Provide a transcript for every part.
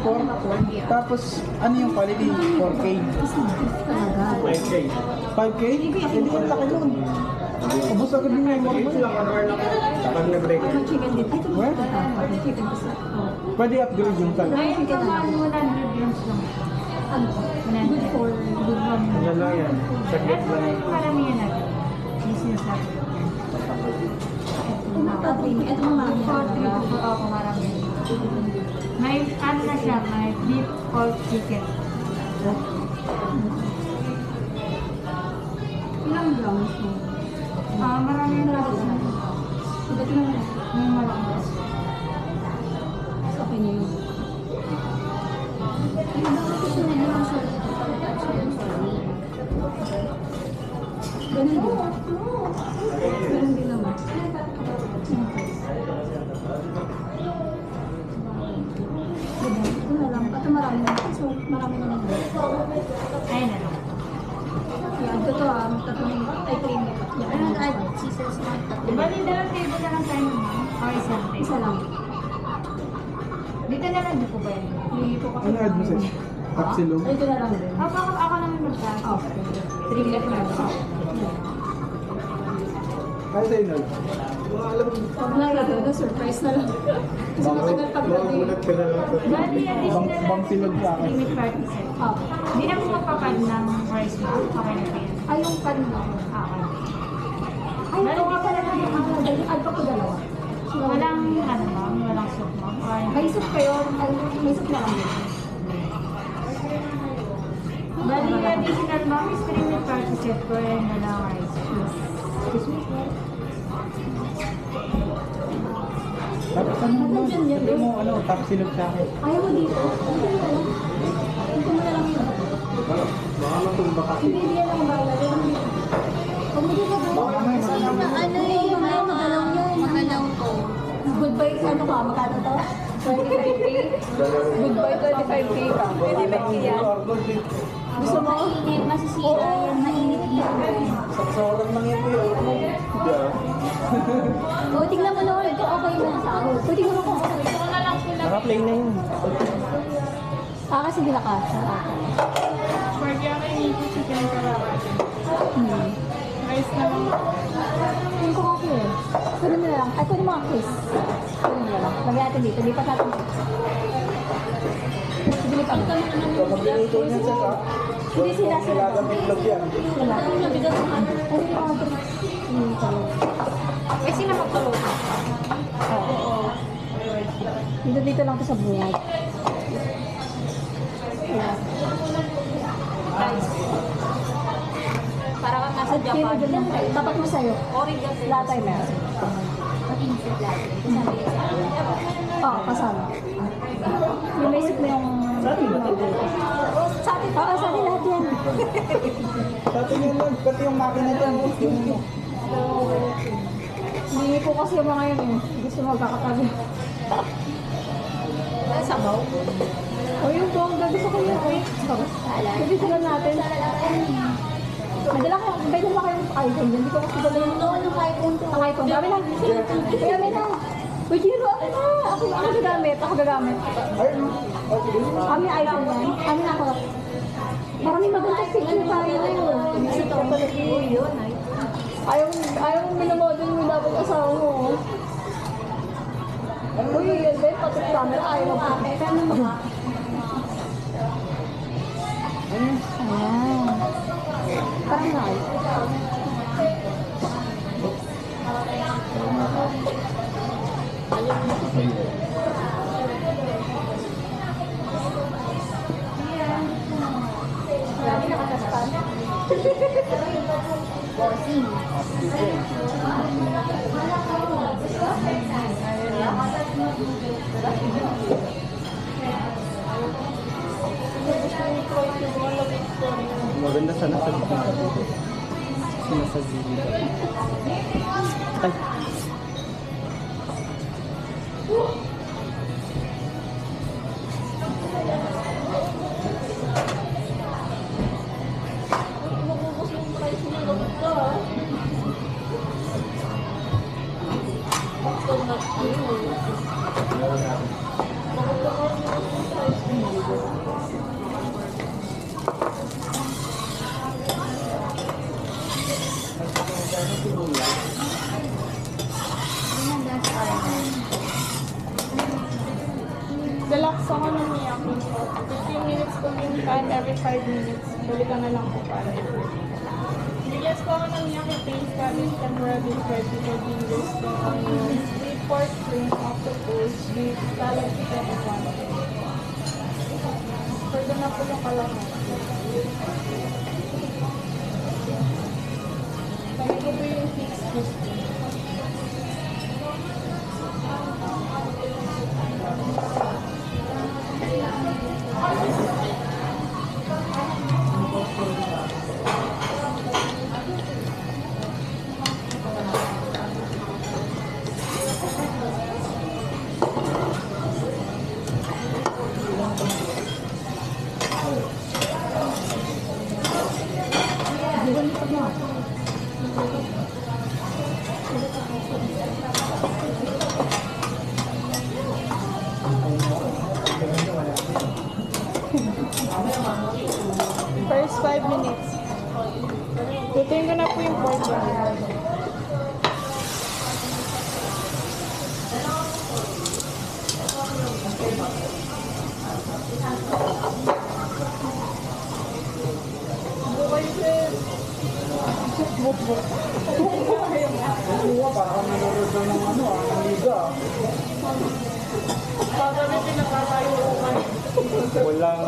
4. Tapos, ano yung quality? 4K. 5K. 5K? Hindi ko laki nun. Ubus agad yung memory mo. Pag nag-break. Well, pwede upgrade yung tal. Ay, ito man, 100 grams lang. Good for good one. Ano lang yan? Saglit Ito lang. yung karamihan natin. Yung sinasabi. Ito marami. 40 po ako marami. May ano na siya, may beef pork chicken. Ilang grams mo? Marami na lang siya. Ba't mo na? May malaki. Okay na yun. Ganun din. Ganun din naman. Ito na lang. Ito marami na. So, marami na lang. Ayun na lang. Yan. Ito tatlong ay cream. Ano ay scissors na tatlo. Bali, dalawang table na lang tayo naman. O isang table. Isa lang. Dito na lang, di po ba yun? Hindi po kasi. Ano add mo sa'yo? Tapsilog? Ito na lang din. Ako naman magkakasin. Okay. 3 minutes na lang. Kaya sa'yo na. Pag nalagay na surprise na lang. Kasi matagal pagdating. Magulat ka na lang. Bali, additional Bang silog sa akin. limit party set. Ah. Hindi na po magpapad ng rice mo. Okay na po yan. Ay, yung pan mo. Okay. Ay, ito nga pala na yung mga add pa ko dalawa. Walang ano ma'am, walang soup ma'am. Or May soup kayo. Ay, may soup na lang din. bali, additional ma'am is 3 minute party set ko and walang rice. Excuse me. Tapos ano mo? Sabi mo, ano, tapsilog sa akin. Ayaw mo dito. Dito mo na lang yun. Baka matumba kasi. Hindi yan lang ba? Huwag mo dito ba? Ano yung magalaw ko? Goodbye, ano ka? Magkano to? 25K? Goodbye, 25K ka. Pwede ba yan? Gusto mo? Mainit, masisira yan, mainit yan. Saksawaran lang yan yun. O, tingnan mo naman. Ito okay na sa ako. O, tingnan mo kung okay. Naka-play na yun. Kasi hindi nakasa. For Germany, chicken kalawa. Rice na lang. Tingnan ko okay eh. Kunin mo na lang. Ay, kunin mo ang kiss. Kunin mo na lang. Lagyan natin dito. Lipat natin. Sige, lipat. Kapag binuto niya siya sa... Hindi sila. Nilagang itlog yan. Sila. Ay, hindi ko ako. Eh, sino magtulog? Oo. Dito lang to sa buhat. Ayan. Para kang nasa At kino Japan. dyan lang. Tapat mo sa'yo. Oregon. Lahat tayo meron. Mag-insert lahat. Kasama yun sa akin. Oo, kasama. Yung may soup na yung... Sa atin ba? Sa atin? Oo, sa atin lahat yan. Sa atin yun lang. Pati yung makina dyan. Yung... Hindi po kasi yung mga yun eh. Gusto magkakatabi. Sabaw. O yung bongga, gusto ko yun. Sabi sila natin. Madala kayo, may dala kayong iPhone dyan. Hindi ko kasi dala yung Anong iPhone to? ang iPhone. Dami na. Dami na. Uy, Jiro, ako na. Ako gagamit. Ako gagamit. Ayun. Oh, sige. Kami iPhone yan. Kami na ako. Maraming magandang picture tayo. Sa taong yun ay. Ayaw minamodel mo dapat asawa mo. Uy, yun ba yung patok camera? Ayaw mo. Pero mga Ayan. Parang na. grabe nakataspan. Bossing. Maganda sana sa gitna. Sa gilid. Ay. Gusto ko ng miyaki po. 15 minutes po yung time, every 5 minutes. Balik ka na lang po para i-work. Bigyan ko ako ng miyaki paste, cabbage, tempura, beef, fried chicken, fingers, spring onions, sweet pork, shrimp, octopus, beef, salad, chicken, and one. Pwede na po yung kalaman. Kami ko po yung fixed crispy. First 5 minutes. Lutuin ko na po yung pork belly. Bukay sir. Bukbuk. Kuha, parang nanonood na ng ano, ng liga. Pagkami pinakatayo ko kayo. Walang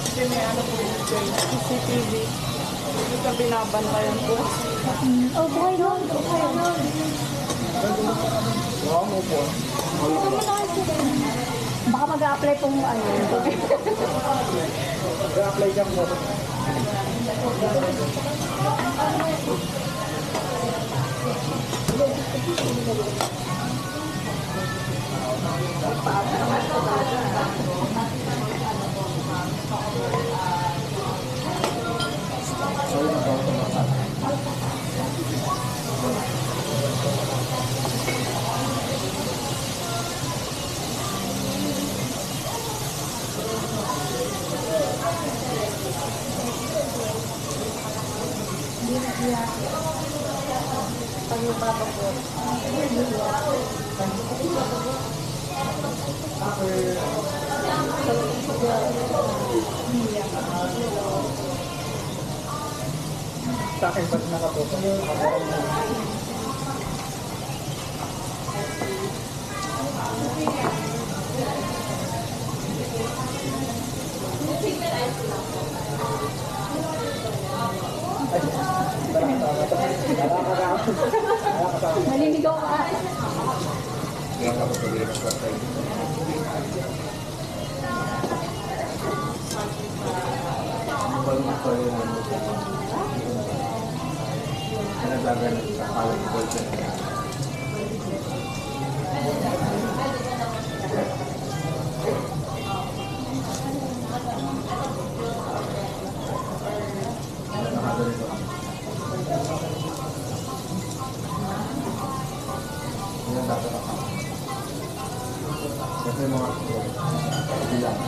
Kasi may ano po yung CCTV. Hindi ka binabantayan po. Oh, buhay doon. Buhay doon. Wow, mo po. Baka mag-a-apply pong ano. Mag-apply ka mo. Sa akin, ba't nakapoto? Maliligaw ka. Kasi mga bilang.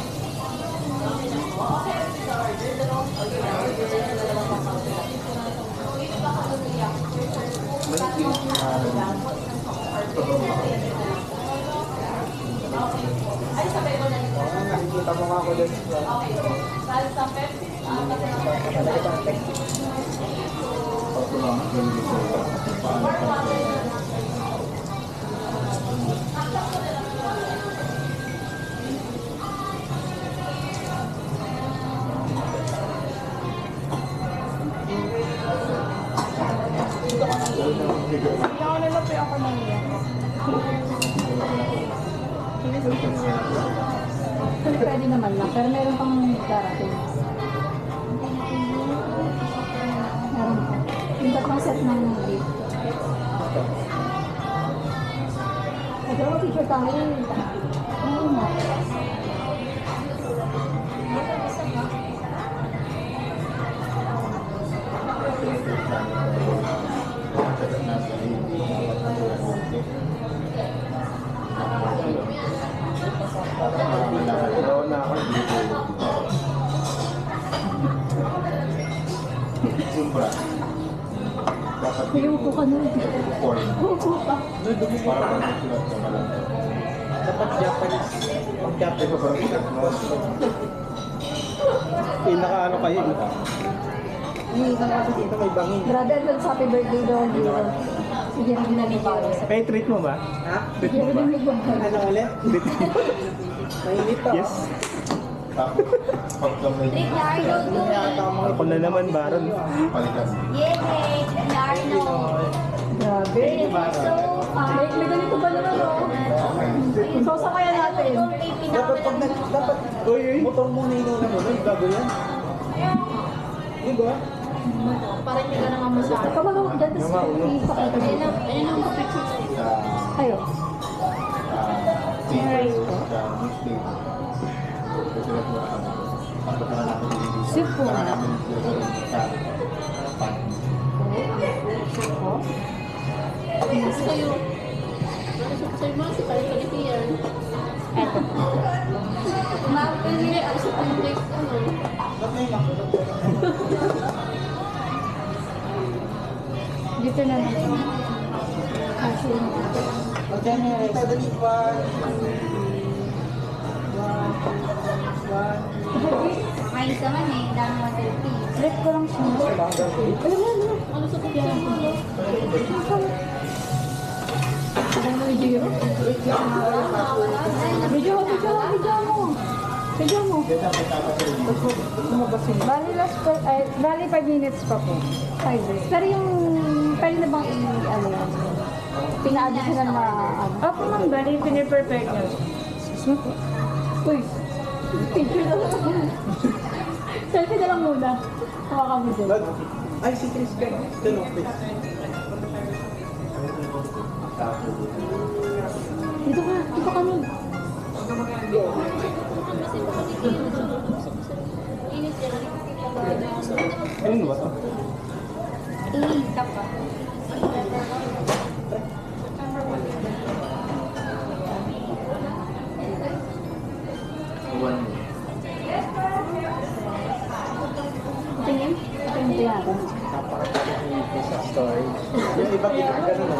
Nakikita mo nga ako din. Hindi ako nalapi ako ng yan. Pwede naman lang, pero meron pang darating. Meron pa. Yung tatlong set ng beef. Ito, picture tayo. Oo nga. sobra. Dapat May upo ka nun. corn. Upo ka. Para masulat ka pala. Dapat Japanese. Pag Ito Japanese. parang ikat mo. Pinaka-ano kayo eh. Yung isang kasi dito may bangin. Brother, advance happy birthday daw. Sige, rin na nito. May treat mo ba? Ha? Treat mo ba? Ano ulit? Treat mo. Mainit to. Yes. Tapos, pagka may Trick na Arnold to. Ako na naman, Baron. palitan. Yay! Trick na Arnold. Grabe. So, May ganito ba naman, oh? Sosa kaya natin. Dapat pag dapat motor mo na inuuna mo, no? Bago yan. Di ba? Parang hindi ka naman masyado. Kamagawag dyan, tapos ipakita nila. Ayun ang picture sa'yo. Sa Ayo. papers, sa newspaper. Kasi tapos na natin yung Sipo. saka namin sa pan. Sa'yo. Sa'yo mo si Parang Kalipiyan. Eto. Hindi, ako sa context, ano. Dito na natin. Kasi, May isa man eh, dami mo trip ko lang siya. Ayun. Ano sa pagkain mo? Ano mo video? Video mo. Video mo. Bali 5 minutes pa po. 5 minutes. Pero yung, pwede na bang ano yan? Pina-additional na ano? Opo ma'am, bali piniprepare nyo. Uy, picture na lang. Selfie na lang muna. Hawakan mo dyan. Ay, si Chris ka. Tulong, please. Dito ka nun. Ayun ba ito? Iita pa. Tingin? Tingin natin. Sa story. Yung iba ganun na.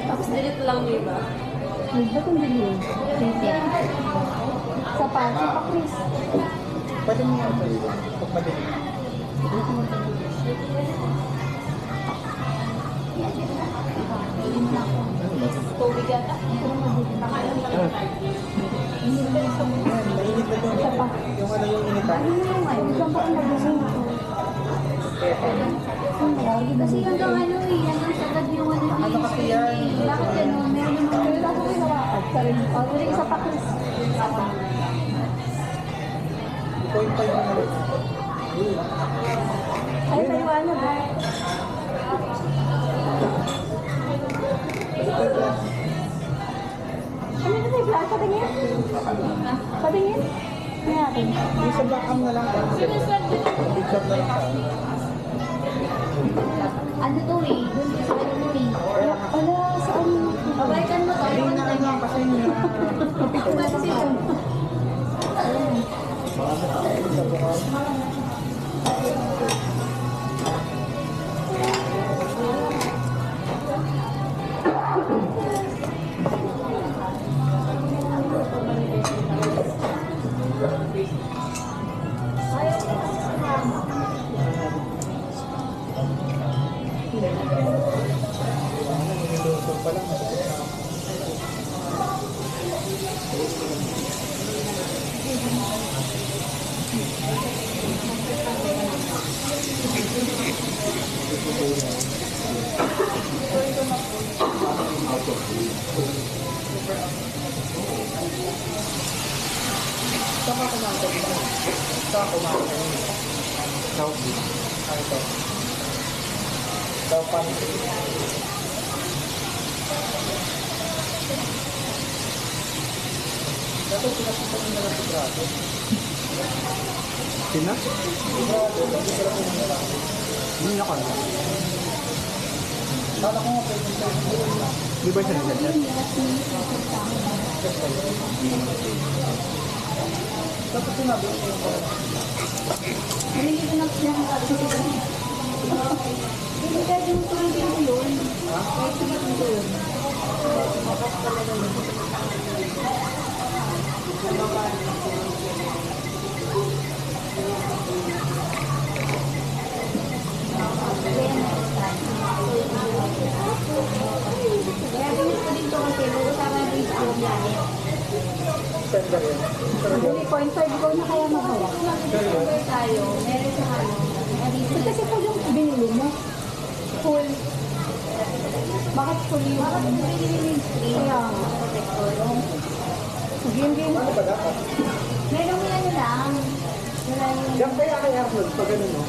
Tapos delete lang yung iba. Ay, ba't ang dilim? Sa pa, Chris. Pwede mo yan sa iyo. Pag madilim. Tubig yata. Mainit na doon. Yung ano yung initan. Bigyan pa ang madilim. Kasi hanggang ano eh, hanggang sagad yung ano eh. Ano kasi yan? Bakit gano'n? Meron yung mga Wala ko kinawakad. Sorry. Sorry, isa pa, Chris. 0.5 na rin. Ay, paliwanag. Ano na tayo, Blas? Patingin? Patingin? Ano natin? Yung sa backcam na lang. Picture na lang sa ano. ano to eh, doon sa ano mo eh. Wala, saan? Babalikan mo to, Yung ano na to ano kasi yung Kasi yun. sa bukas. Niluto pa lang. Saka kumain ka. Saka kumain ka. Saubi. Ano ito? Saupan. Dapat pinasukan mo na lang sa grabe. Sina? Hindi na ka na. Kala ko nga pwede sa di ba siya nila? Dapat sinabi ko yung pala. Hindi ko na siya nakakasama. Hindi ka yung tuloy ko yun. Kahit tuloy ko yun. Kaya bilis ko din ito kasi mag-usama din sa ang gamit. Tender yun. Hindi, 0.5 ko na kaya magawa. Mag-order tayo, meron sa kanya. Kasi po yung binili mo, full. Bakit full yung? Bakit binili yung screen? Kaya nga. Game. Ano ba dapat? Meron mo yan lang. Wala yung... Yan kaya kay Arnold, pag ganun mo.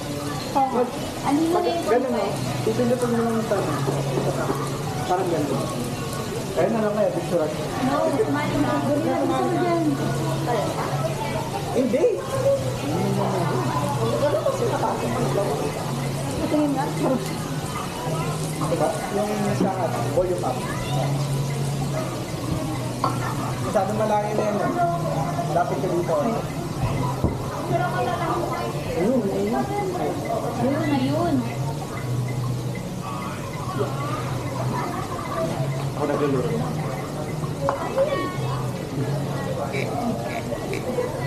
Oo. Ano mo na yung Ganun mo, pipindutin mo lang yung sana. Parang ganun. Kaya na lang kaya, picture. No, mali na. Gawin na gusto mo dyan. Hindi! Patingin na. Diba? Yung sa volume up. Masyadong malayo na yan. Lapit ka dito. Ayun, ayun. Yun na yun. Ako nagluluro.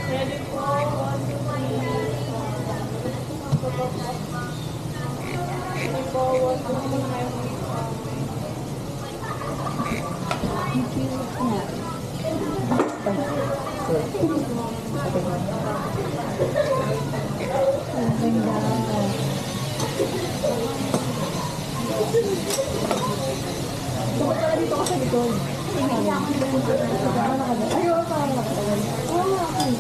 Ready po, 1, 2, 3. Ready po, 1, 2, 3. Dapat pala dito ka sa likod. Tingnan lang. Ayun, parang nakatagal. Oo, okay.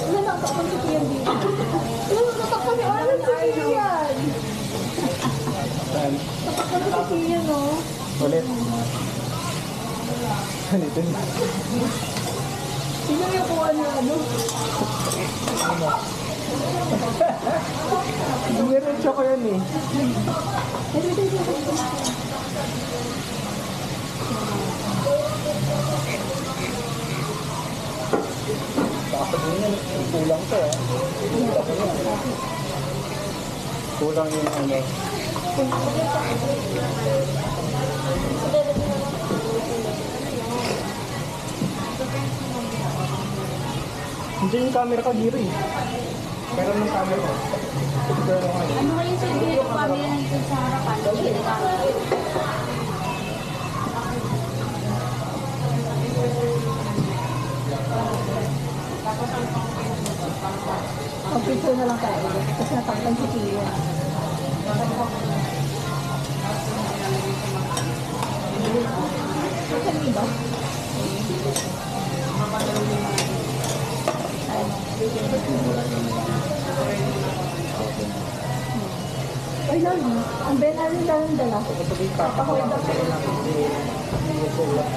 Ano na, takpan si Kian dito. Ano, natakpan si Arnold si Kian. Natakpan si Kian, no? Ulit. Ulitin. Sino yung kuha na ano? Dumiretso ko yun eh. Baka sabihin yan, kulang to eh. Kulang yung ano. Hindi yung camera ka dito eh. Pero ng camera ko. Pero ano. Ano kayo sa video ko kami yan dito sa harapan? Pag-picture na lang tayo. Tapos natakpan si Kian. Saan ba? Ay, lalo. Ang benalo lang ang dala. Papakulit ako sa lang. Hindi ko lang.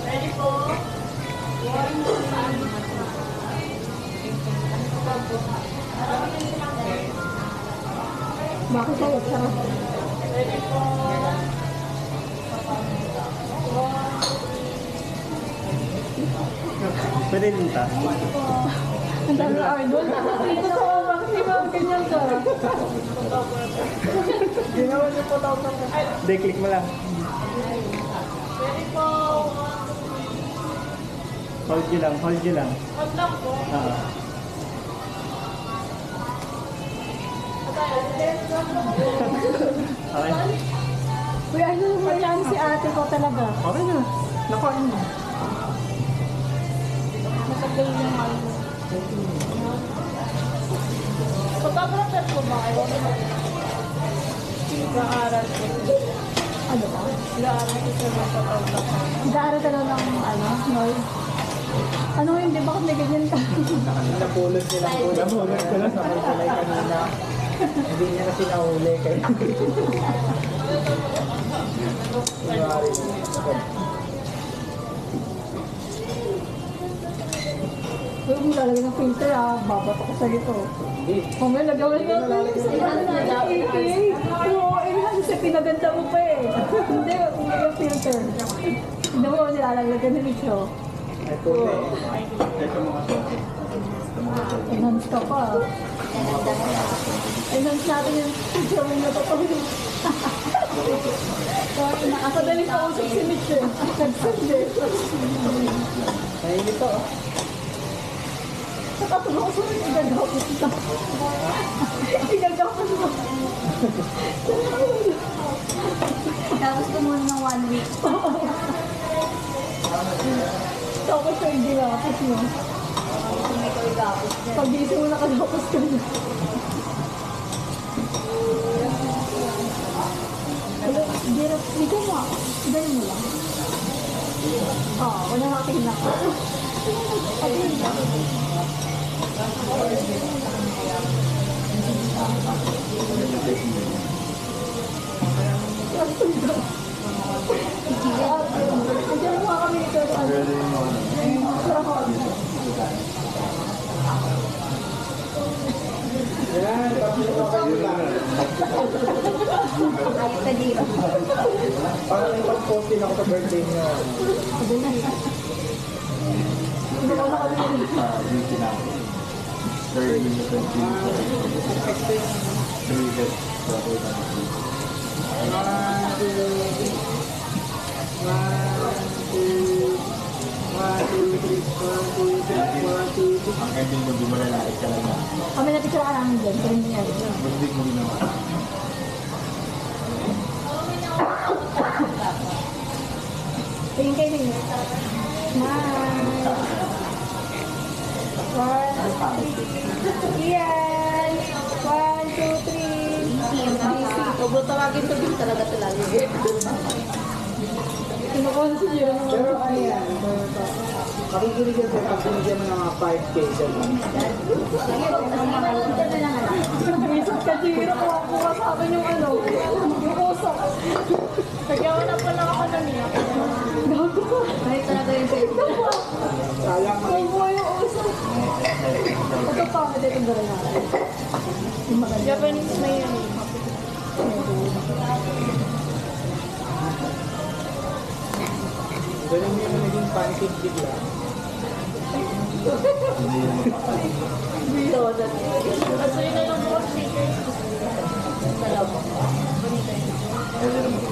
Ready po, 1, 2, 3. Bakit tayo? Sarap. Ready po. Pwede linta. Ang dami na Arnold. Dito sa mga kasi mga ganyan ka. Ginawa niyo po tawag ng... Hindi, click mo lang. Ready po. Hold nyo lang, hold nyo lang. Hold lang po. Okay. Uy, ano naman si ate ko talaga? Okay na. Nakain mo. Matagal yung ano. Photographer po ba kayo? Nag-aaral po. Ano ba? Nag-aaral po sa mga photographer. Nag-aaral ka daw ng ano, noise. Ano hindi? Bakit may ganyan ka? Napulot nilang po. Napulot ko lang sa may salay kanina. Hindi niya na sinahuli kayo. Kunwari. Huwag mo lalagyan ng filter babato ko sa ito. Kung may nagawin ng filter, oo, enhance pinaganda mo pa eh. Hindi, kung may filter. Hindi mo nilalagyan ng ito. Ito na eh. Ito mga sources. Ito mga sources. Enhance ka pa. Enhance natin yung picture mo na totoo. Nakasadaling kausap si Mitch eh. Nagsend eh. Nahingit to. Nakatulong ko sa mga igagapos na. Igagapos na. Tapos kumun ng 1 week. Tapos yung igagapos mo. May kawigapos na. Pag-isip mo nakagapos ka na. Dito mo ako. Ganun mo lang. Wala natin na. Ayun na. Andiyan mo kami ito. Pwede yung mga Yan, tapos na kayo lang. Ayun ka dito. Parang may pag-posting ako sa birthday niyo. Hindi ko na kami. beauty namin. Very limited beauty. 3 days. Ang ending mo, di mo lalakit ka lang na. Kami na picture ka namin dyan. Kaya hindi yan. Magbig mo rin naman. Tingin kayo tingin. Smile. Ian. 1, 2, 3. Huwag mo tawagin to din talaga talaga. Kinukonsider mo. Pero ano yan? Makikinig yan sa pag binigyan mo ng mga 5K. Isip ka tira ko ako sa akin yung ano. Yung usok. Nagawa na pala ako na niya. Gago ka. Kahit talaga yung safety. Sayang Ay mo yung usok. Ito pa. Ito yung gawin natin. Yung maganda. Japanese na yun eh. Ganun yung naging pancake bigla. Kasi yun na yung mga stickers. Pwede naman.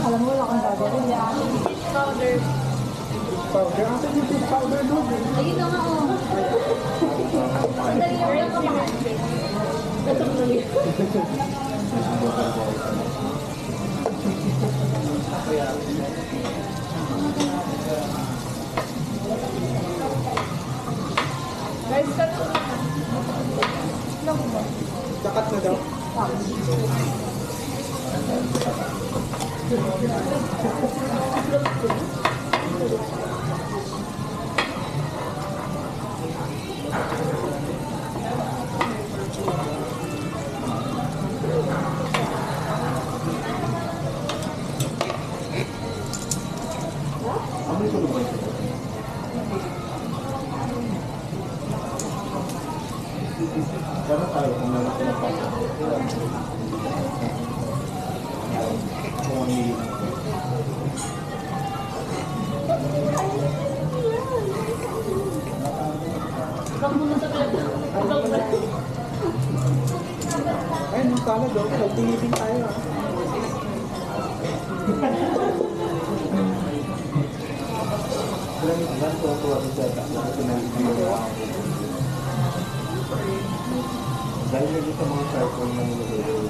Alam mo wala kang gagawin. Fish powder. Powder. Asa yung fish powder doon? Ayun na nga oh. Sandali yung lang ka Guys, cut ko na. Dakat na daw. Amoy ko ba ito? Gano'n tayo kung meron sila pa? Kung ano yung Ayun, yung kala daw. Pag-tinipin tayo ah. Alam mo, ang tuwa-tuwa sa setup na pinag-ibig mo. Dahil nito sa mga circle na nilagay.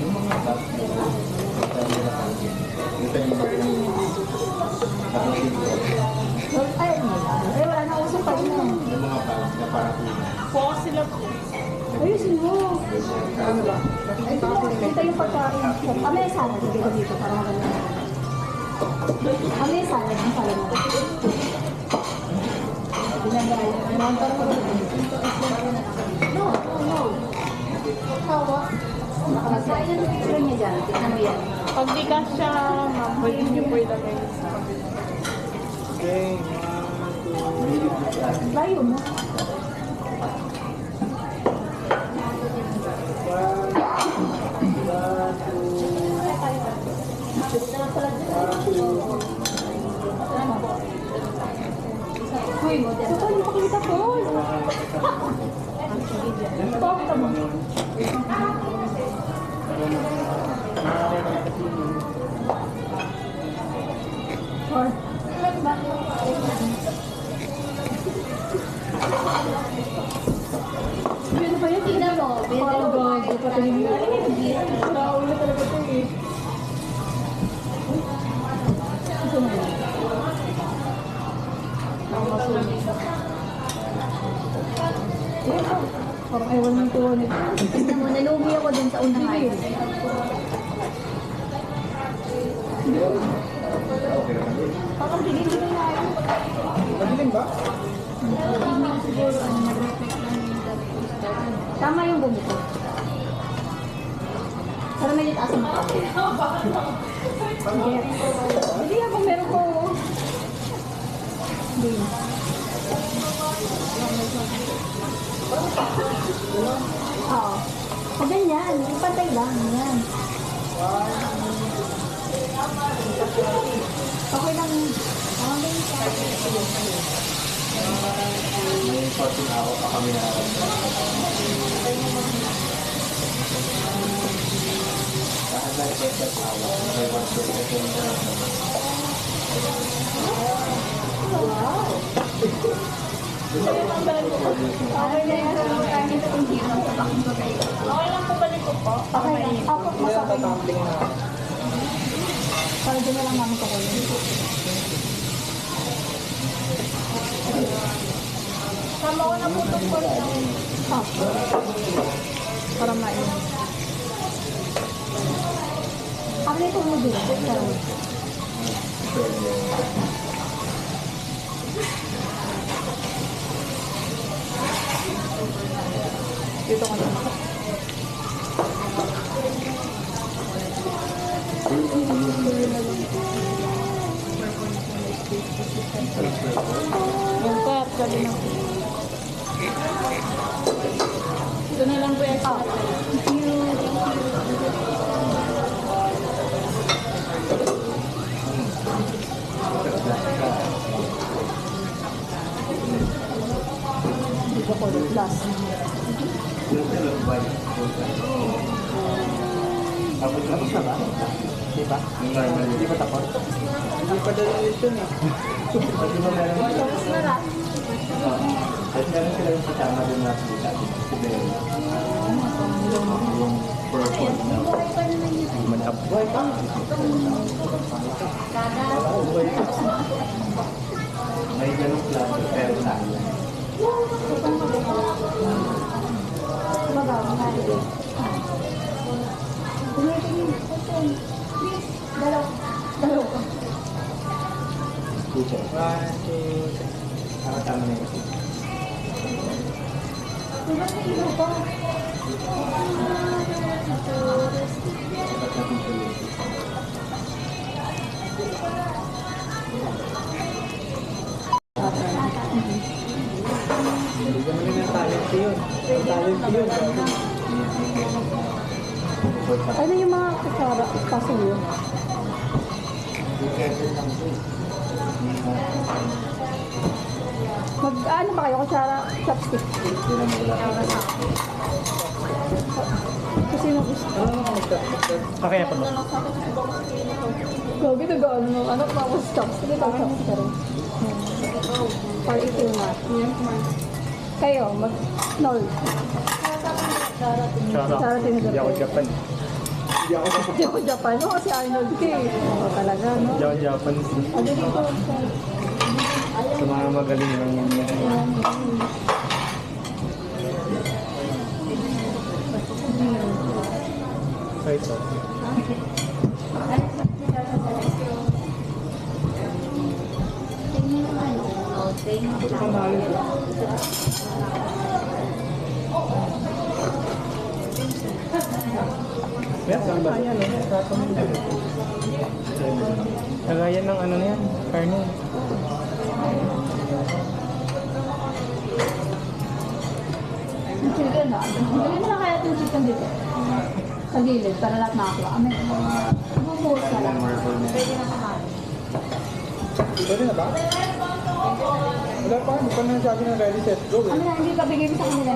Yung mga tabs na sabi na kami. Yung tayo ba yung nakasing ko. Ay, wala na usok pa rin. Yung mga tabs na parang tuwa. Focus sila po. Ayusin mo. Ano ba? Ito yung pagkain. May salad dito dito para maganda. May salad yung salad mo. Binagay. Montar mo rin. No. Tawa. Nakakasaya yung picture niya dyan. Tignan mo yan. Pag di ka siya, ma'am, pwede niyo po ilagay sa Okay, 1, 2, Layo mo. 1, 2, Uy, mo din. Ito, hindi pakita ko. Pakita mo. Or, Ano ba yun? Tingnan mo. Parang gago. Patingin mo. Nakaulo talaga ito eh. Ito mo yun. Parang ewan ng tuwa nito. Tignan mo, nalugi ako dun sa unahan. Parang dilim-dilim na yun. madilim ba? Tingnan siguro, nag-reflect lang yung Tama yung bumito. Pero medyo taas ang mata. Yes. Hindi ako meron ko. Hindi. Oo. O ganyan. Ipantay lang. Yan. Okay lang. May 14 hours pa kami na kahit na ipagkat awa, may 1% yung Okay na yan. Okay lang po balik ko po. Okay lang. Ako, Hindi mas lang okay na. tatumbling na. Para dyan na lang namin kakulong. Sama ko na po itong call lang. Ah. Para main. Ako na itong module. Sarap. Dito ko na. Yung cut, sabi na po. Ito na lang po yung extra. Thank you. Dito ko last. tapos na ba? Di ba? Yung normal. Hindi pa tapos? Hindi pa deliration eh. Pag iba meron sila. Tapos na lang. At meron sila yung kasama din na sila. Yung purple na. Manabay ka. May ganong klase pero tayo. Magawa nga rin. Dalaw. Dalaw ka. Teacher. 1, 2, Para tama na yun. Diba sa ilo ko? Dapat natin tuloy. Hindi ka man yung talent yun. Ang talent yun. Ano yung mga kutsara? Paso yun? Ano ba kayo? Kutsara? Chopstick? Kasi yung gusto. Ano naman mag-start? Okay, ako ba? Gogi na gano'n mo. Ano pa ako chopstick? Ito chopstick ka rin. Para ito na. Kayo, mag-nol. Kutsara tinidor. Hindi ako Japan. Hindi ako Japan. No, kasi Arnold ka eh. Oo, talaga, no? Hindi ako Japan. Ano dito? Sa mga magaling lang yun. Okay, so. Tingnan mo ano. O, tingnan mo lang. Yes, ang ba? Ayan, Kagaya ng ano na yan, karne. Ayun na. Bigyan mo na kaya itong chicken dito. Sa gilid, para lahat makakuha. Amen. Bumuhos na lang. Marble na. Pwede na kumain. Pwede na ba? Wala pa, hindi pa na sabi ng ready, set, go eh. Ano na, hindi ka bigay mo sa kanila.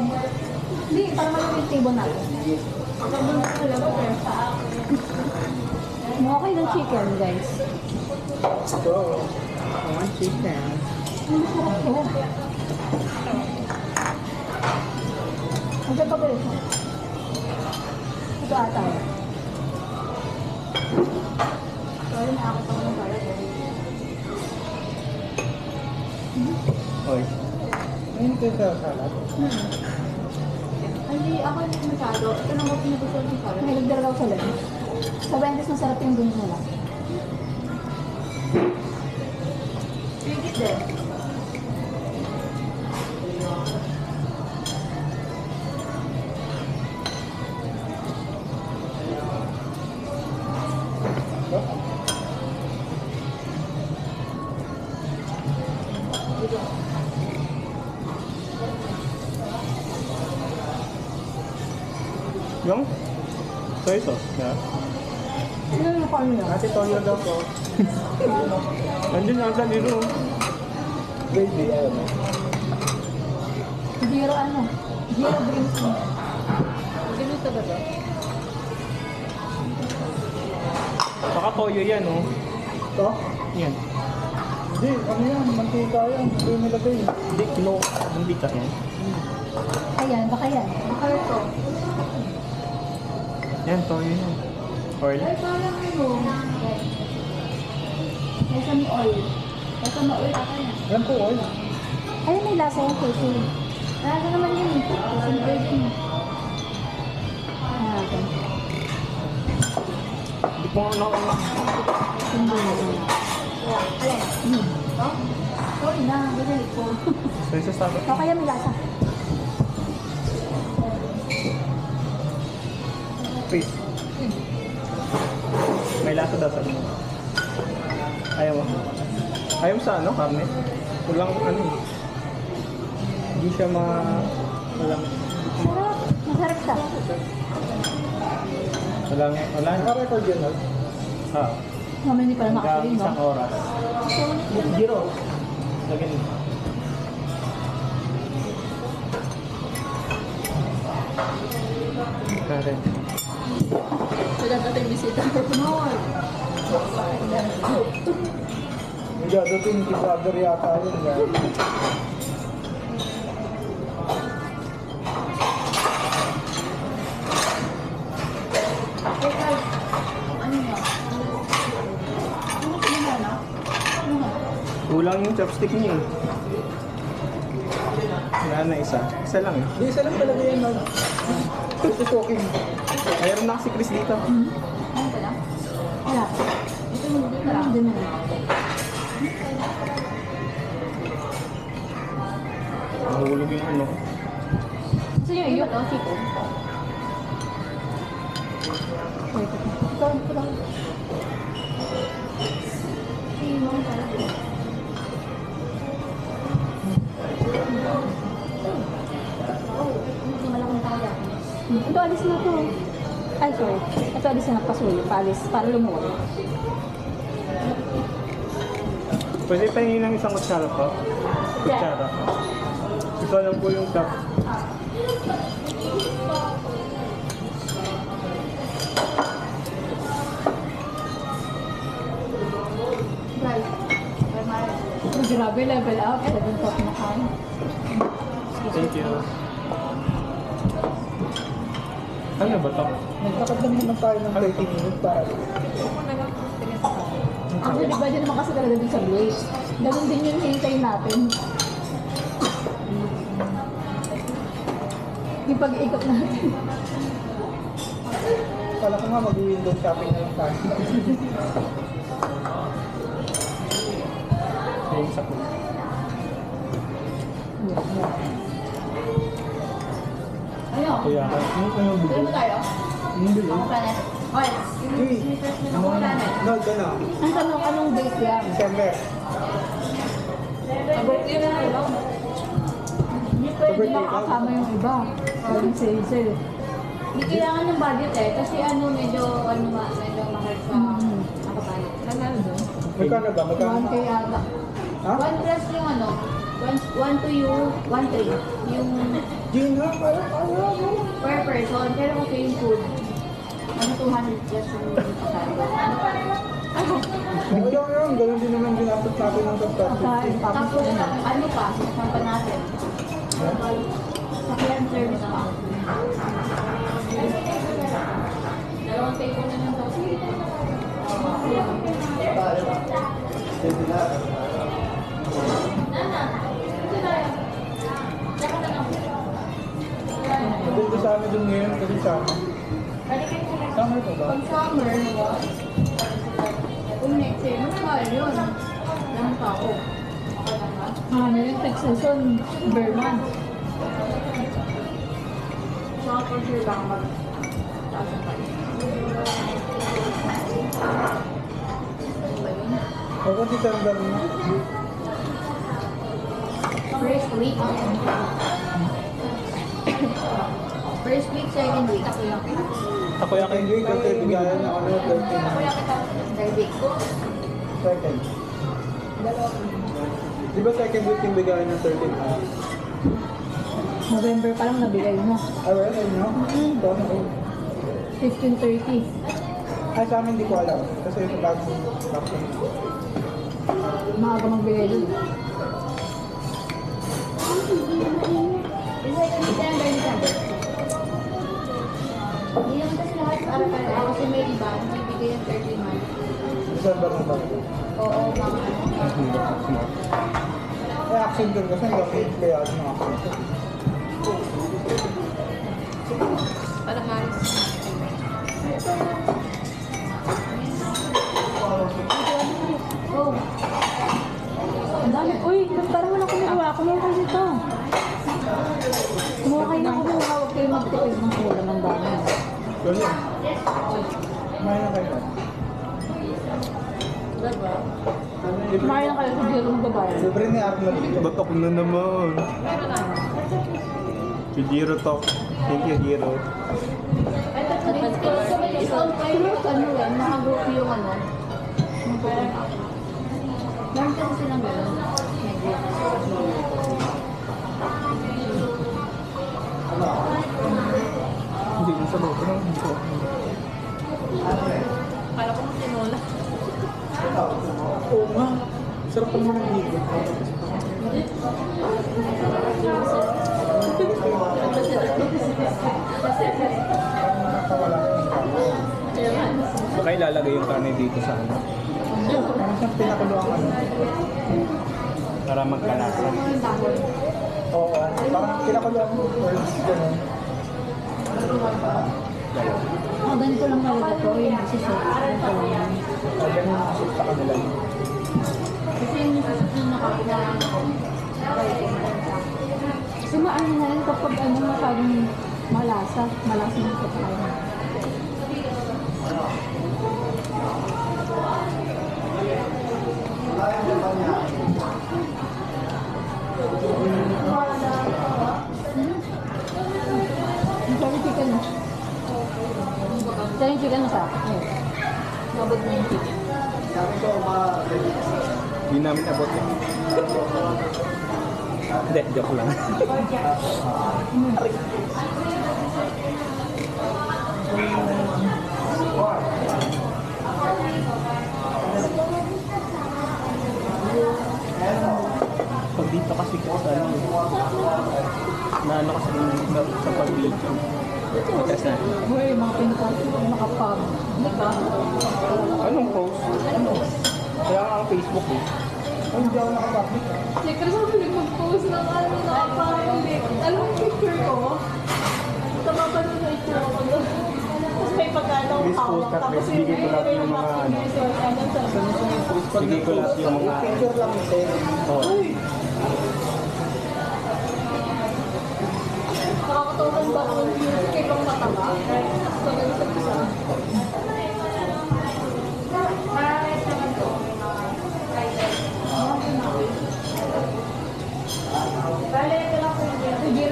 Hindi, para malaki yung table natin. Mukha kayo ng chicken, guys. Go. One chicken. Ang sarap ko. Ang ganda pa rin. Ito ata. Sorry, nakakita ko ng parang. Oy. Ayun ito sa salad. Hindi, ako hindi masyado. Ito lang ako pinugustuhan si Sarah. May nagdala ko sa lunch. Sa Wendy's, masarap yung dun nila. Pigit din. Yung? Soy sauce. Yeah. Ano yung paano yun? Ate Toyo daw po. Nandiyan yung sa dito. Baby, ayun. Zero ano? Zero drinks mo. Ginusto ba to? Baka toyo yan, oh. Ito? Yan. Hindi, ano yan, mantika yan. Hindi yung nilagay. Hindi, hindi ka yan. Ayan, baka yan. Baka ito. Yan, toyo yan. Oil. Ay, parang ano. Kaysa may oil. Basta ma-uwi ata niya. Yan po, oil. Ayun, may lasa yung kasi. Lasa naman yun eh. Kasi ma-uwi din. Ah, okay. Hindi ko ano. Hindi na yun. Alin? Ito? Sorry na, binalik ko. Soy sauce tayo. O kaya may lasa. Please. May lasa daw sa ano. Ayaw mo. Ayaw mo sa ano, karne? Walang ano. Hindi siya walang, Sarap. Masarap siya. walang. Naka-record yun, no? Ah. Mama, hindi pala Hanggang makakain, no? isang oras. Giro. Lagyan mo. Karen. Wala pa tayong bisita. May dadating si brother yata yun. Hey guys, ano nga? Ano nga na? Ano nga? Kulang yung chopstick niya eh. Wala na isa. Isa lang eh. Hindi, isa lang talaga yan, no? Ito talking. Mayroon na kasi Chris dito. Ano pala? Wala. Ito mo dito lang. Hindi na lang. Nahulog yung ano. Gusto niyo iyo? Ito, siko. Wait. Ikaw, ikaw. Sino pala? Ito malaking kaya. Ito, alis na to. Ay, sorry. Ito, alis na pasuyo. Paalis, para lumuwa. Pwede pa yung ng isang kutsara pa? Kutsara. Ito lang po yung cup. Guys, may mara. Grabe, level up. 7 top na kain. Thank you. Ano ba ito? Nagtakad lang naman tayo ng 30 minutes para. Ako, di ba, dyan naman kasi talaga din sa Blaze. Ganun din yung hintayin natin. Yung pag-ikot natin. Kala ko nga mag-window shopping na lang tayo. Yung sa pool. Ano? Kuya, ano ko yung Tuloy bubog? mo tayo? Hindi, Ako planet. Okay. Ako planet. no, gana. Ang tanong, anong date yan? December. Abot yun na lang. Dito, Hindi makakasama yung iba. Yung sale-sale. Hindi kailangan ng budget eh. Kasi medyo mahal sa nakapalit. Nanalo doon. Magkano ba? Magkano? 1K ata. Ha? 1 plus yung 1 to you, 1 3. Yung Di na, kaya. per person. Pero kasi yung food, 200 plus yung kasama. Okay lang yun. Ganun din naman ginapot natin ng subscribe. Kain, tapos Tapos ano pa, sampa natin. Sakyan service pa. Dalawang table na lang daw. Dito sa amin dun ngayon kasi sa amin. Summer po ba? Pag summer, kung next year, mas mahal yun. Lang tao. ano yung tech season, Berman. Saka for sure lang taas ang price. Ano ba yun? O kung December na. First week. First week, second week. Ako lang. Takoyaki. Second week kasi bigayan na ano, 13. Ako lang kita. Third week. Second. Di ba second week yung bigayan ng 13? November pa lang nabigay mo. Ay, well, ayun no? Ito na ko. 15:30. Ay, sa amin di ko alam. Kasi sa bagong vaccine. Maaga magbigay doon. Yung second week yan, December. Hindi naman kasi lahat araw-araw. Kasi may iba, bibigay yung 13 months. December na ba? Oo, mga Ay, accent doon kasi vaccine kaya ano ng accent. parang halos. Oh, Ang dami. Uy, parang wala kumuha. Kumuha kayo dito. Kumuha kayo na kumuha. Huwag kayo magtipid ng kulang ng dami. Yun yun. Kumain na kayo. Kumain na kayo sa Jero ng babae. Libre ni Arnold. Batok na naman. Si Jiro to. Thank you, Jiro. discount kayo naka-group yung meron kasi silang gano'n. May group. Hindi ko sa loob. Kala ko mas tinola. Oo nga. Sarap pa naman ng ligo. Baka ilalagay yung karne dito sa ano. Parang siyang pinakuluang ano. Para magkalasa. Oo. Parang pinakuluang words. Ganun. Ganito lang nalito ko. Yung nagsisot. Ganun yung kasip sa kanila. Kasi yung nakakita Kasi maano na rin kapag masyadong malasa. Malasa yung pagkain. Sorry, chicken na. Sorry, chicken na sa akin. nabot mo yung chicken. Hindi namin abot yun. Hindi, joke lang. Pag dito kasi na ano kasi sa pag-video. Test na. Uy, mga pinapasok ko nakapag. Anong post? Kaya nga ang Facebook eh. Ay, hindi ako nakapublic. Secret sa piling mag-post ng nakapag-pic. Alam mo yung picture ko? Tama pa rin sa itsura ko doon. Tapos may pagkano akong Please post hawak. at Tapos least bigay ko lahat yung mga ano. Bigay ko lahat yung mga Picture lang ito. oh. Nakakatawagan ba ako ng music kay pang matama? So, nag-isa. Bale, ito lang po yung Sige,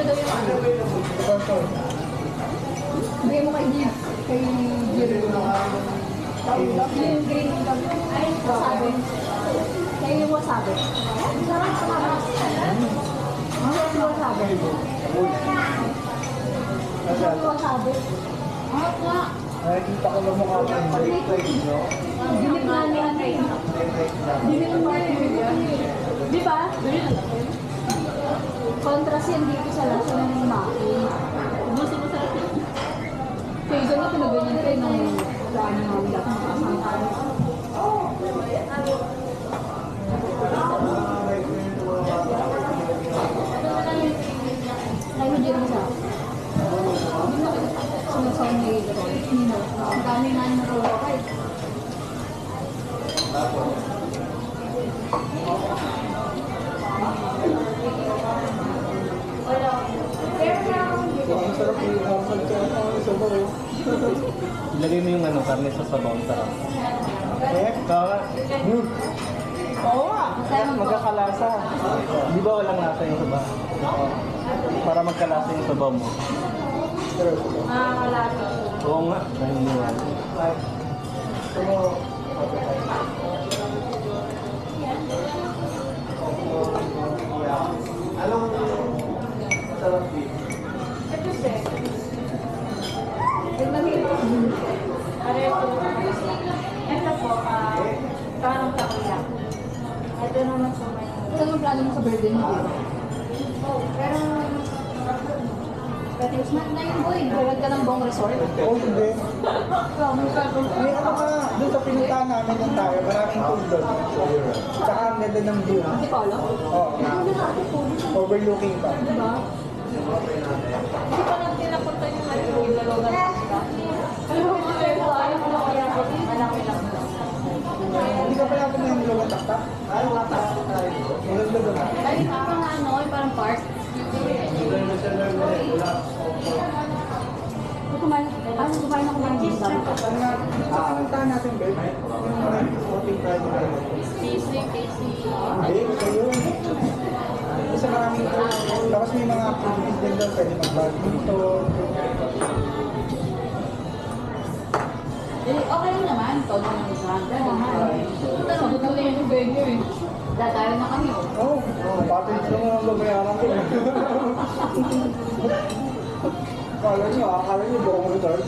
Bigay mo kay Jim. Kay Jim. Yung green ay wasabi. Kaya yung wasabi. Sarap sa mga. Ano yung wasabi? Ano yung wasabi? Ano nga? Nakikita ko lang mukha ko yung break, no? Dinig na niya na yun. Dinig mo yun. Di ba? Contrast yan dito sa lasa ng maki. Gusto mo sa atin? Kaya gano'n pinaganyan kayo ng dami ng lahat ng kasangkaan. Ay, hindi naman siya. Sumasawang na yun. Ang dami nga yung naroon kayo. Ang sarap yung harsal ka. Ang sabaw. Ilagay mo yung ano, karne sa sabaw. Sarap. Eh, kaka. Oo nga. Magkakalasa. Di ba walang lasa yung sabaw? Para magkalasa yung sabaw mo. Nakakalasa. Oo nga. Naniniwala. Anong masarap dito? Ito siya. Ito po, parang takoyaki. Ito naman sa may... Ito yung plano mo sa birthday mo, di ba? Pero, Pero na yun, boy. Gawag ka ng buong resort. Oo, hindi. May ano ka, doon sa pinuntahan namin ng tayo, maraming pool doon. Tsaka ang ganda ng view. Si Paolo? Oo. Overlooking pa. Diba? hindi pa lang pinapunta yung nalulungan ka. Pero kung pero ayaw ko lang kaya malaki lang. Hindi ka pala kumain ng lugat taktak? Ay, wata. Maganda doon. Ay, parang ano, parang park. Kumain ako ng gisa. Sa pinuntahan natin, babe, yung floating Friday. Hindi, ito yun. Isa maraming pool. Tapos may mga activities din doon. Pwede mag-badminton. Okay lang naman. Todo ng isa. Sagot ko na yung venue eh. Dadayo na kami oh. Oo, patents naman ang babayaran ko. Akala nyo, buong resort.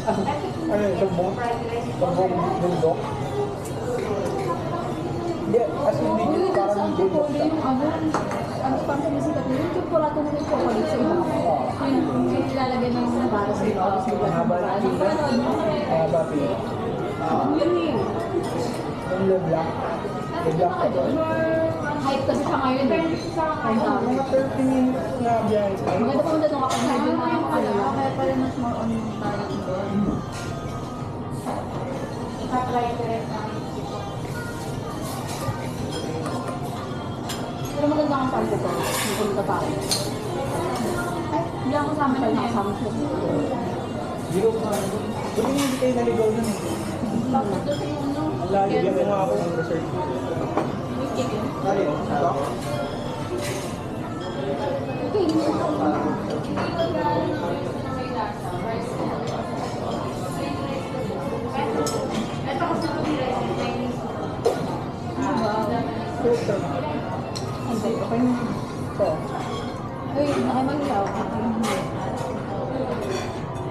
Ano yun, sabong bundok. Hindi, as in, hindi parang yung bundok siya. Ano pa sa musikat nila? Yung chocolate na yung chocolate sa iba. Yung ilalagay ng mga para sa iba. Mahaba na pila. Mahaba pila. Yun yun. Yung leblanc. Leblanc pa doon. Hype kasi siya ngayon eh. Ang dami. Mga 30 minutes na biyahe sa Maganda po na doon kapag hype yung mga kalala. Kaya pala mas more on tayo doon. Ika-try ko rin namin. Pero maganda ang sample ko. Hindi ko tayo. Ay, hindi ako kasama na nakasama siya. Hindi ko pa. Buti nga hindi kayo naligaw nun eh. Tapos doon sa yung ano. Ang layo Bigyan mo yan. nga ako ng research. Layo. Okay, hindi mo Ito kasi kung Chinese. Filter. Okay na. Ito. Uy, nakimaglaw.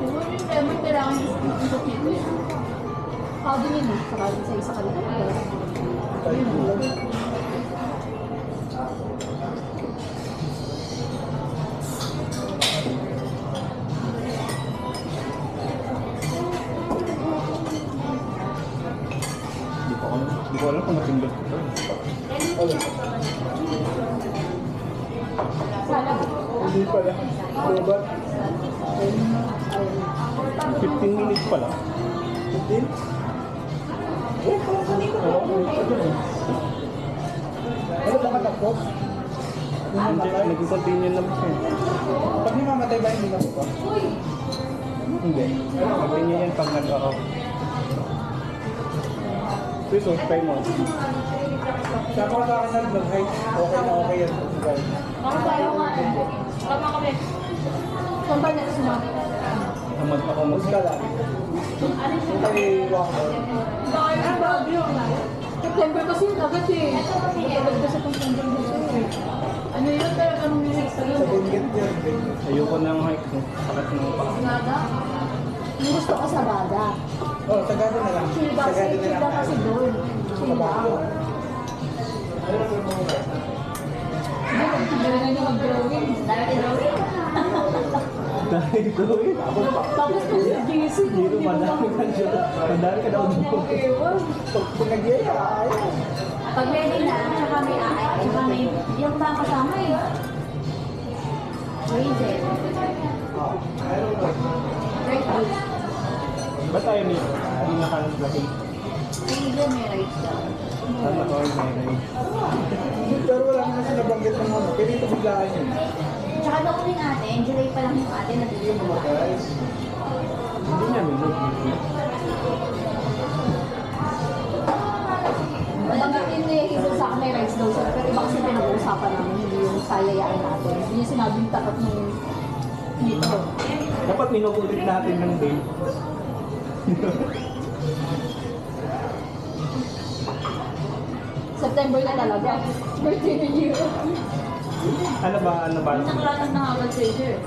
Siguro yung lemon, kailangan yung dito yan. Ako din yun eh. Saka sa isa kanila. Ayun. Hindi ko alam kung matindot ko. Okay. Hindi pala. Robot. 15 minutes pala. 15? Eh, parang kanina. Ano ba katapos? Hindi, nag-continue naman siya. Pag namamatay ba hindi na po ba? Hindi. Continue yan pag nag-off. Please, try mo. Sabi ko sa akin nag-hike, okay na okay yan. Ako tayo nga. Tama kami. Saan ba next month? Tamad ako Mas ka lang. Kay Wako. Bakit ang bagyo? September kasi yun agad eh. Agad kasi itong September kasi eh. Ano yun talaga nung minutes Sa yun? Benguet yun. Ayoko na ng hike ko. Sakit ng pa. Nada? Yung gusto ko sa Bada. Oh, Sagado na lang. Chill daw Sagado na lang. kasi doon. Chill daw. Hindi na yung mag-drawing. Dahil drawing. Dahil gawin. Tapos kung si JC, Dito madami ka dyan. Madami ka daw dito. ewan. Pag pinagyaya, ayaw. Pag ready na, tsaka may tsaka may yung mga kasama eh. Raised. Right out. Ba't tayo hindi nakalag-lahing? Raised may right daw. Saan ako ay may Pero wala naman sinabanggit ng ano. Pwede ito biglaan yun. Tsaka daw uling ate, in July pa lang yung ate na dito. Hindi niya minod. Nabanggit yun na yung sa akin may rights daw siya. Pero iba kasi pinag-uusapan namin, hindi yung sayayaan natin. Hindi yung sinabing takot ng dito. Dapat minukulit natin ng day. September na talaga. Birthday ni Year. Ano ba? Nakalatas na agad sa iyo eh.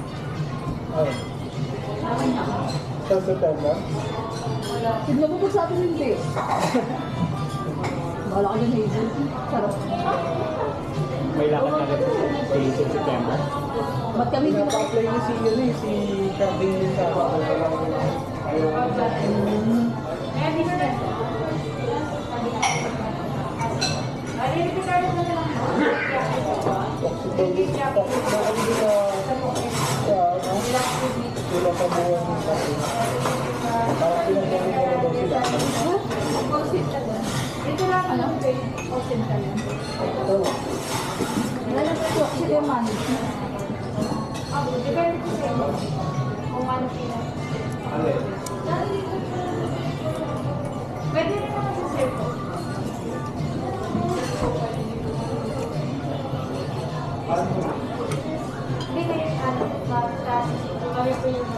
Oh. Akin na. Sa September. Tignan mo po sa atin hindi. Wala ka dyan, Hazel. Charot. May lakad na rin sa September. Ba't kami hindi na... Pinapa-apply ni si yun eh, si Captain din sa Kaya di na. toxic na hindi na sila sa buwan ng sabi. Parang pinagpapin ko na daw sila. Ito lang alam ko eh. Oo. Wala na po ako sila man. Depende ko sa'yo. Kung ano sila. Ano eh? Pwede rin naman sa circle. Hindi kayo ano, kami po yung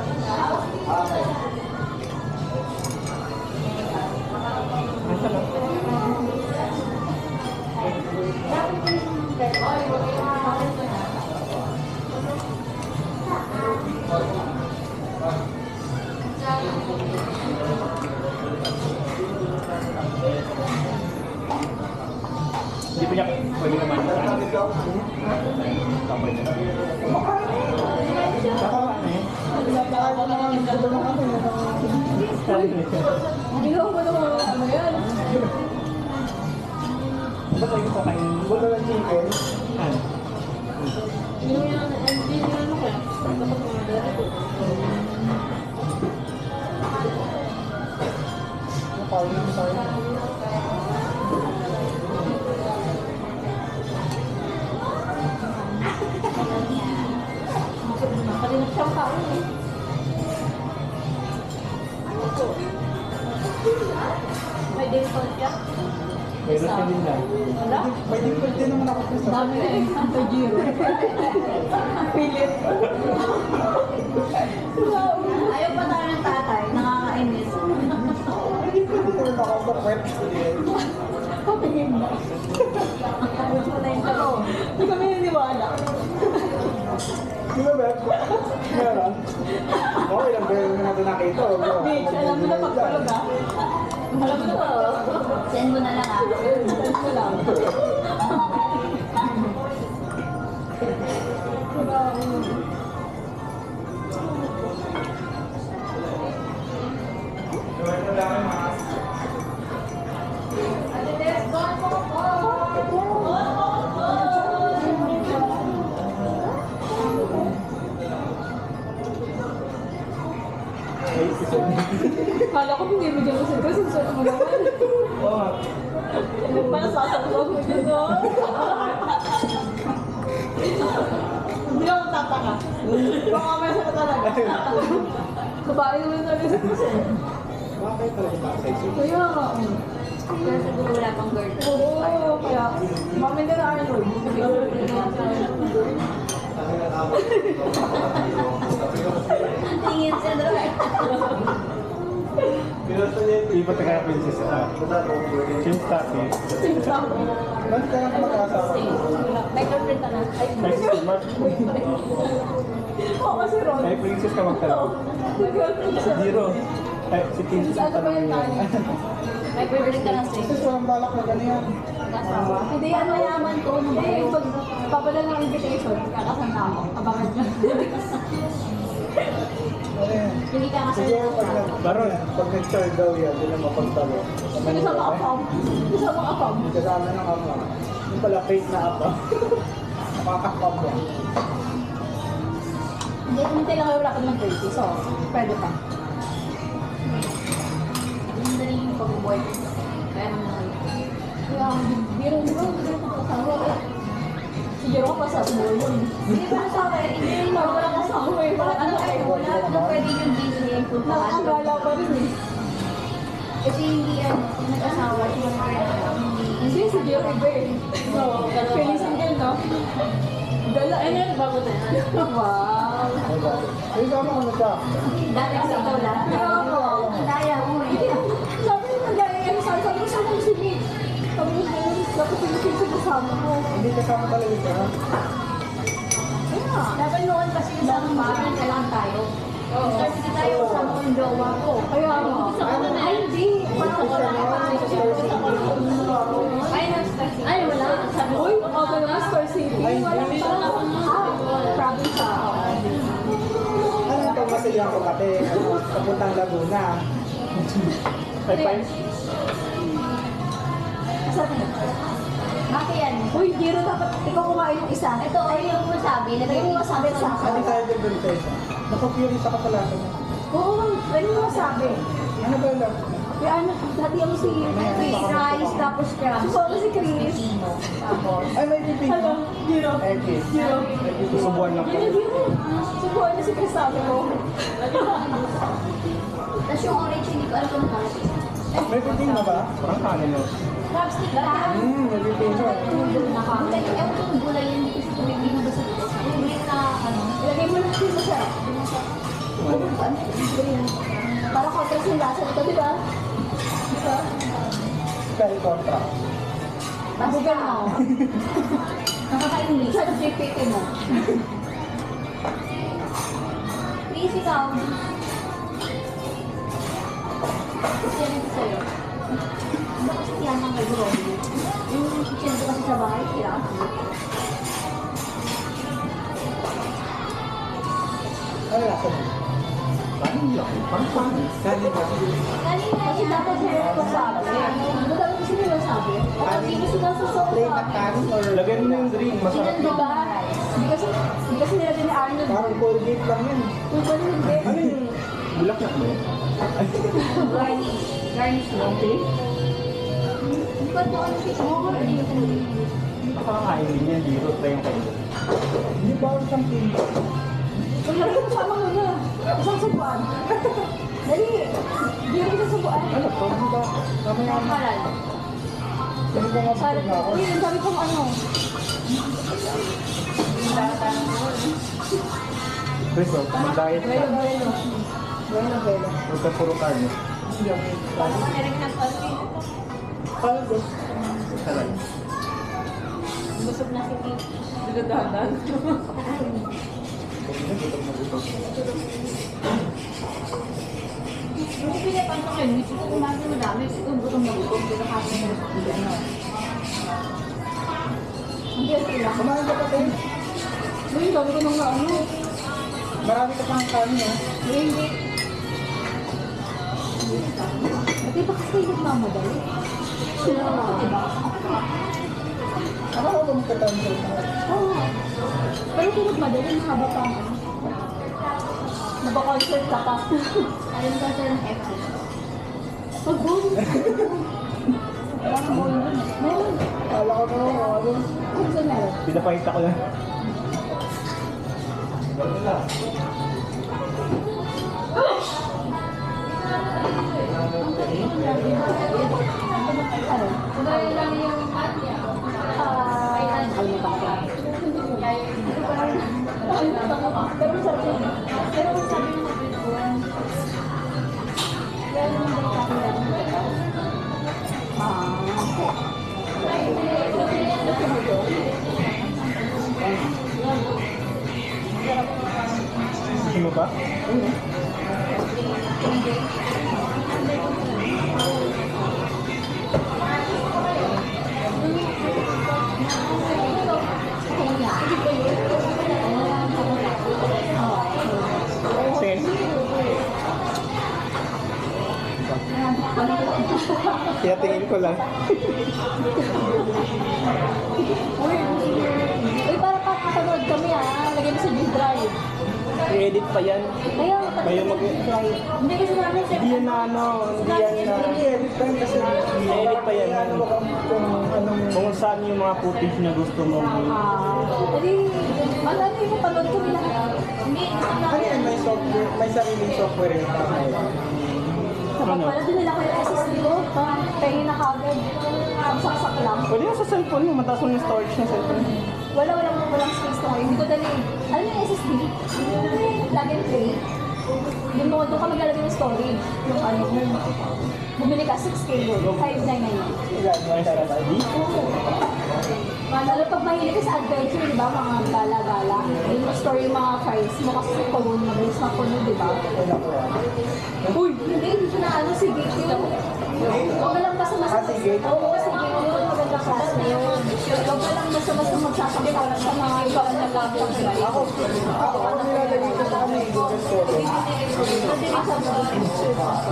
Hindi pa niya pwede naman. Kapag na. Saka ano eh. Saka yung mga gusto ng ano Ginawa mo naman ano yan. Ba't tayo ko kain? Wala lang chicken. Ano? Ginawa niya na, hindi nila ano kaya. Dapat mga dati. Kain mo tayo. Makalinap siyang kain eh. May dimple siya. Mayroon ka din lang. Wala? May dimple din naman ako sa Dami na eh. Anti-giro. Pilit. Ayaw pa tayo ng tatay. Nakakainis. May dimple din naman ako sa kwet. Kapingin na. Ayaw pa tayong talo. Hindi kami naniwala. Di ba, Beth? Meron? Okay lang, pero na natin nakita. Bitch, alam mo na pagpalog ah. Alam mo na ba? Send mo na lang ah. Alam mo lang. Kala ko hindi mo dyan kasi susunod mo naman. Oo nga. Para sasakot mo dito. Hindi ako tataka. Baka may sa talaga. Babae naman sa isa. Bakit talaga ba sa isip? Kaya nga. Pero siguro wala pang girl. Oo, kaya mami na Arnold. Tingin siya doon. Iba taga princess ka. Change topic. Ba't ka lang mag-asawa? May girlfriend ka na. Ay, Ay, si Mark. Oo, kasi Ron. Ay, princess ka magtanong. Nag-girlfriend Si siya. Zero. Ay, si Princess Ano ba yung magtanong. nanay? may girlfriend ka na sis. Kasi walang balak na ganyan. Kasawa. Hindi, ano yaman ko. Hindi, pag papadala ng invitation, kakasama ako. Abangan niya. Ano yan? Hindi ka kasi. Siguro Baron. pag nag-char daw yan, hindi na mapagtalo. Kasama ka pam. Kasama ka pam. Kasama ng ama. Yung pala fake na apa. Nakakapam mo. Hindi, hindi lang kayo wala ka ng 30, so pwede pa. Yung dali yung pag-boy. Kaya naman. Kaya, biro mo, hindi ko kasama. Siguro ka pa sa mo yun. Hindi ba sa akin? Hindi rin Wala wala ka sa mo eh. Wala ano eh. Wala na pwede yung busy yung puntahan. Nakakagala pa rin eh. Kasi hindi ano, kung nag-asawa, syempre, hindi. Hindi, si Gio River. No, feeling single, no? Gala, ano yan, bago na yan. Wow. Diba? Ay, sama ko na siya. Dati kasi ikaw lang. Kaya mo eh. Sabi ko, nag-aayayan sa akin, sabi ko, saan ang sinit? Sabi ko, dapat pinipilit kasama ko. Hindi kasama talaga siya. Kaya, Dapat noon kasi kasama parang kailangan tayo. Start kasi tayo kasama ko yung jowa ko. kaya, Ay, hindi. Parang wala. Ay, nag-start. Ay, wala. Sabi ko, uy, ako na Star City. Wala province ako. Ano ito masayang ko kate? Papuntang Laguna. Ay, fine. Sabi na. bakit yan? Uy, Giro, dapat ikaw kumain yung isa. Ito, ay yung masabi. Lagay mo masabi sa Hindi akin. tayo din prinsesa. Nakapiyuri sa kapalasan mo. Oo, lagay mo masabi. Ano ba lang? Kaya ano, dati ang si Fish rice, tapos crabs. Susuot si Chris. Tapos, Ay, may bibig. Hello, Giro. Eki. Giro. Susubuan lang po. Giro. Subuhan niya si Chris sabi ko. tapos yung orange, hindi ko alam kung nakakita. May bibig na ba? Parang kanin no? Crab stick ka? May bibig na. Hindi, ewan ko yung gulay yan. Hindi ko siya tumigil na basta. Green na, ano. Ilagay mo lang dito siya. Green. Para kontra sa lasa nito, di ba? Di ba? Spell contra. Bugan mo. Nakaka-English. Sa GPT mo. Please, ikaw. Kasi yan ito sa'yo. Ano kasi yan ang kay Romy? Yung kitchen ko kasi sa bahay, kailangan ko. Ano lasa mo? Kanin lang. Parang kanin. Kanin ba? Kanina Kasi yan. dapat may wasabi. Ano dapat kasi may wasabi? Kapag hindi gusto daw sa Plain na sopa. kanin or Lagyan mo yung green. Masarap Di yun. ba? Hindi kasi nilagyan ni Arnold. parang Colgate lang yun. Kung ba hindi? Ano yung bulaklak mo? Garnish. Garnish mo. Okay. Hindi ko ito ano si Chong. Nakakakain din yan. Zero. Try yung kayo. Hindi ba ako siyang pinto? Kung nalagyan mo sama mo na. Isang subuan. Dali. Hindi rin isang subuan. Ano to? Hindi ba? Mamaya na. Halal. Hindi ba nga busog na ako? Uy, ang sabi kong ano. Chris, oh, mag-diet ka. Bueno. Gano'n na pala. Huwag ka puro karne. Hindi ako. Paano ka na rin nag-alpin? Kaldo. Sarap. Busog na si Pete. Hindi pinapan ko kayo. Gusto ko kumain ng madami. Gusto ko gutom na gutom. Gusto ko kapit na ano. Hindi ang sila. Kumain ka pa tayo. Uy, sabi ko nung ano. Marami ka pang kanin eh. Hindi. Pati ba kasi nagmamadali? Sila na ako, diba? Akala ko magkatanso na. Oo. Pero kung nagmadali, mahaba pa ako. Naba-concert ka pa. Alam ko sa ng FT. Pag-boom. Wala na mo yun. Meron. Akala ko naman ano. Kung saan meron? Pinapakita ko lang. Ano? Kaya lang yung Ano ba ka? Pero masarap yun. Pero sabi mo, pero naman daw sa akin lang. Gusto mo ba? Sige. Kaya tingin ko lang. Uy, para pakapanood kami lagay mo sa G-Drive. I-edit pa yan. Kaya Kayo mag- Hindi kasi namin Hindi yan na ano, hindi yan na... I-edit lang kasi I-edit pa yan. kung anong Kung saan yung mga footage na gusto mo. Hindi, ano yung panood kami lahat. Hindi, ano yan, may software, may sariling software yung tama yun. Ano? Pala dinala ko yung SSD ko, pahingin na kagad. Saksak lang. Pwede yan sa cellphone mo, mataas yung storage ng cellphone. Walang space na ngayon. Hindi ko dali. Alam mo yung SSD? Plug and play. Doon ka maglalagay ng storage. Yung ano yun. Bumili ka 6K yun. 599 yun. Lalo pag mahilig ka sa adventure, di ba? Mga gala-gala. Yung store yung mga files mo kasi phone, mabilis na phone, di ba? Uy! Hindi siya na ano, si Gate yun. Huwag ka lang basta-basta. Seagate? Oo, si Gate yun. Maganda class na yun. Huwag ka lang basta-basta magsasakita sa mga ibang nag-laptop. Ako nilalagay ko sa kanya yung Google Storage.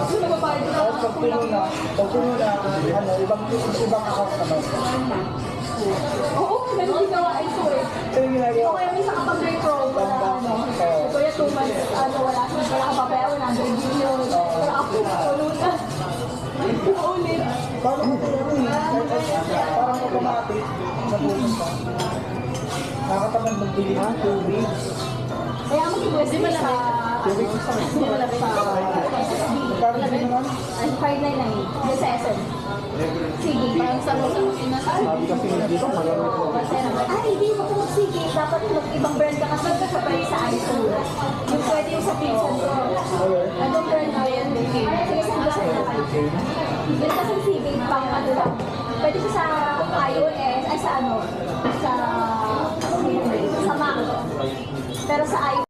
Yung nagbabayad na Tapos pag puno na, ano, ibang account naman. Oo, meron din gawa ito eh. So yung ginagawa O kaya minsan kapag may promo na ano, kuya 2 months, wala ka papaya, 100 million. Pero ako, ulo na. Ulit. parang parang automatic natulog ka. Nakakatamad magbili ng 2 weeks. Kaya mag-request mo sa, SSD. Parang hindi naman. 599, yung sa SM. Sige. parang sa mga Sabi kasi dito, malamit mo. Hindi mo kung sige. Dapat ibang brand ka kasi sa price sa iPhone. Yung pwede yung sa Pinsan ko. Anong brand na yan? Sige, sa brand na. Yung kasi sige, pang ano lang. Pwede siya sa iOS, ay sa ano, sa Mac. Pero sa iPhone,